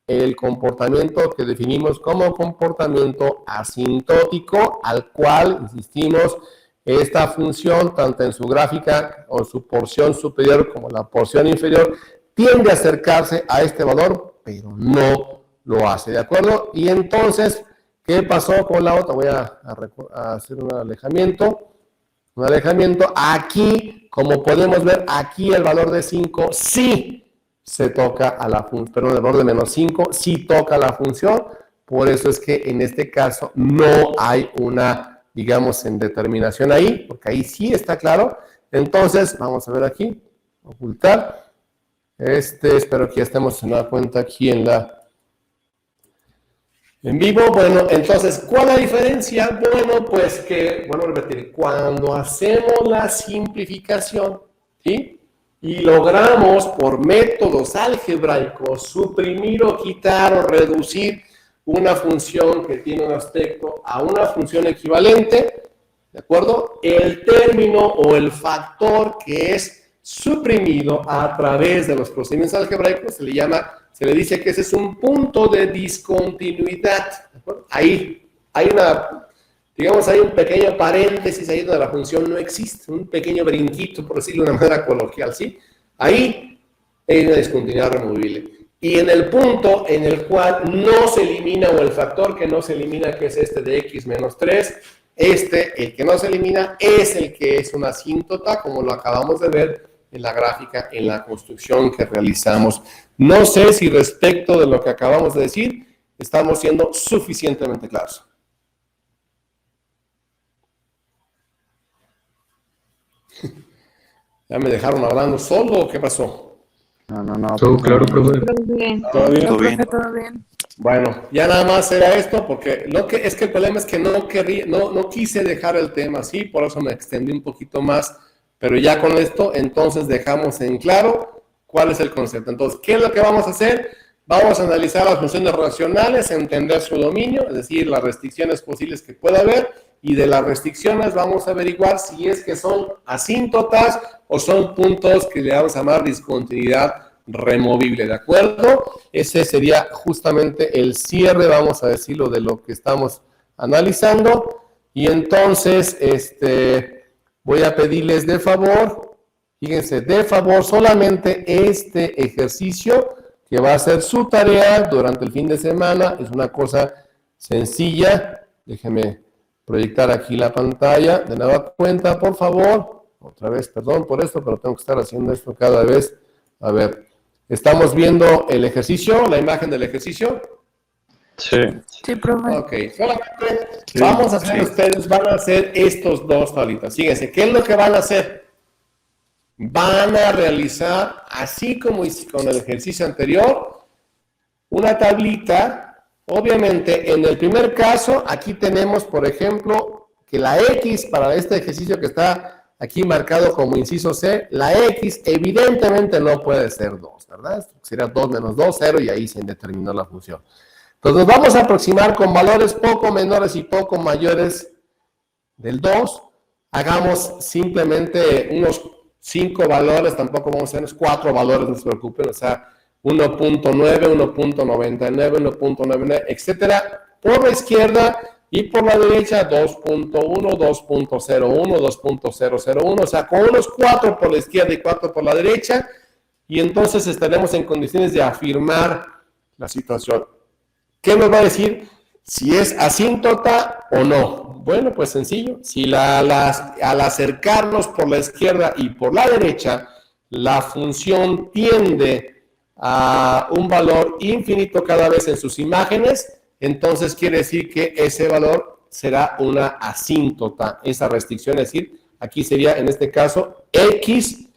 el comportamiento que definimos como comportamiento asintótico, al cual, insistimos, esta función, tanto en su gráfica o su porción superior como la porción inferior, tiende a acercarse a este valor, pero no lo hace, ¿de acuerdo? Y entonces, ¿qué pasó con la otra? Voy a hacer un alejamiento. Aquí, como podemos ver, aquí el valor de 5 sí se toca a la función, perdón, el valor de menos 5 sí toca la función, por eso es que en este caso no hay una, digamos, en determinación ahí, porque ahí sí está claro. Entonces, vamos a ver aquí, ocultar, espero que ya estemos en la cuenta aquí en vivo. Bueno, entonces, ¿cuál es la diferencia? Bueno, pues que, bueno, repetir, cuando hacemos la simplificación, ¿sí? Y logramos por métodos algebraicos suprimir o quitar o reducir una función que tiene un aspecto a una función equivalente, ¿de acuerdo? El término o el factor que es suprimido a través de los procedimientos algebraicos se le dice que ese es un punto de discontinuidad, ¿de acuerdo? Ahí hay digamos, hay un pequeño paréntesis ahí donde la función no existe, un pequeño brinquito, por decirlo de una manera coloquial, ¿sí? Ahí hay una discontinuidad removible. Y en el punto en el cual no se elimina, o el factor que no se elimina, que es este de x menos 3, el que no se elimina, es el que es una asíntota, como lo acabamos de ver en la gráfica, en la construcción que realizamos. No sé si respecto de lo que acabamos de decir, estamos siendo suficientemente claros. ¿Ya me dejaron hablando solo o qué pasó? No. Todo claro, profe. Todo bien. Todo bien. Bueno, ya nada más era esto, porque es que el problema es que no quise dejar el tema así, por eso me extendí un poquito más, pero ya con esto, entonces dejamos en claro cuál es el concepto. Entonces, ¿qué es lo que vamos a hacer? Vamos a analizar las funciones racionales, entender su dominio, es decir, las restricciones posibles que pueda haber, y de las restricciones vamos a averiguar si es que son asíntotas o son puntos que le vamos a llamar discontinuidad removible, ¿de acuerdo? Ese sería justamente el cierre, vamos a decirlo, de lo que estamos analizando. Y entonces, voy a pedirles de favor, fíjense, de favor, solamente este ejercicio que va a ser su tarea durante el fin de semana. Es una cosa sencilla. Déjenme proyectar aquí la pantalla de nueva cuenta, por favor. Otra vez, perdón por esto, pero tengo que estar haciendo esto cada vez. A ver, ¿estamos viendo el ejercicio, la imagen del ejercicio? Sí. Sí, profe. Ok, solamente vamos a hacer, ustedes van a hacer estos dos tablitas. Fíjense, ¿qué es lo que van a hacer? Van a realizar, así como con el ejercicio anterior, una tablita. Obviamente, en el primer caso, aquí tenemos, por ejemplo, que la X para este ejercicio que está aquí marcado como inciso C, la X evidentemente no puede ser 2, ¿verdad? Sería 2 menos 2, 0, y ahí se determinó la función. Entonces, nos vamos a aproximar con valores poco menores y poco mayores del 2. Hagamos simplemente unos 5 valores, tampoco vamos a hacer unos 4 valores, no se preocupen, o sea, 1.9, 1.99, 1.99, etcétera, por la izquierda, y por la derecha 2.1, 2.01, 2.001, o sea, con unos 4 por la izquierda y 4 por la derecha, y entonces estaremos en condiciones de afirmar la situación. ¿Qué nos va a decir? Si es asíntota o no. Bueno, pues sencillo, si al acercarnos por la izquierda y por la derecha, la función tiende a un valor infinito cada vez en sus imágenes, entonces quiere decir que ese valor será una asíntota, esa restricción, es decir, aquí sería en este caso x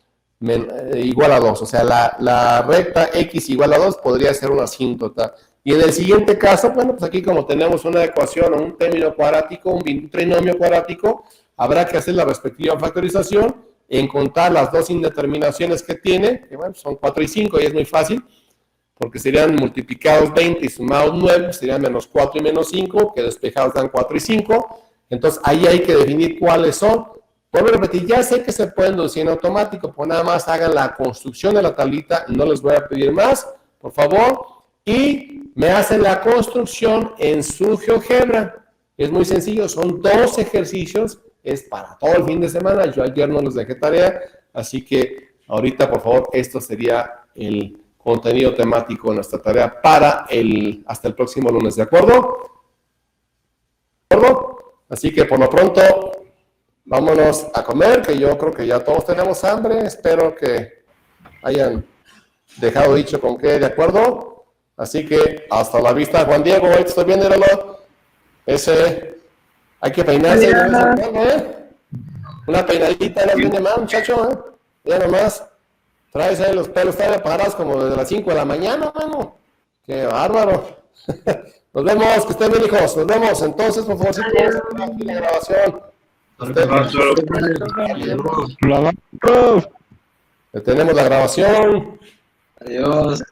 igual a 2, o sea, la recta x igual a 2 podría ser una asíntota, Y en el siguiente caso, bueno, pues aquí como tenemos una ecuación o un término cuadrático, un trinomio cuadrático, habrá que hacer la respectiva factorización, encontrar las dos indeterminaciones que tiene, que bueno, son 4 y 5, y es muy fácil, porque serían multiplicados 20 y sumados 9, serían menos 4 y menos 5, que despejados dan 4 y 5. Entonces ahí hay que definir cuáles son. Vuelvo a repetir, ya sé que se pueden deducir en automático, pues nada más hagan la construcción de la tablita, no les voy a pedir más, por favor, y me hacen la construcción en su GeoGebra. Es muy sencillo, son 2 ejercicios, es para todo el fin de semana. Yo ayer no les dejé tarea, así que ahorita, por favor, esto sería el contenido temático de nuestra tarea para hasta el próximo lunes, ¿de acuerdo? ¿De acuerdo? Así que por lo pronto, vámonos a comer, que yo creo que ya todos tenemos hambre. Espero que hayan dejado dicho con qué, ¿de acuerdo? Así que hasta la vista, Juan Diego. Ahí te estoy viendo el reloj. Hay que peinarse de vez en cuando, ¿eh? Una peinadita no viene mal, muchacho, ¿eh? Ya nomás traes ahí los pelos todavía parados como desde las 5 de la mañana, mano. ¡Qué bárbaro! Nos vemos, que estén bien, hijos. Nos vemos. Entonces, por favor, si la grabación. Detenemos la grabación. Adiós.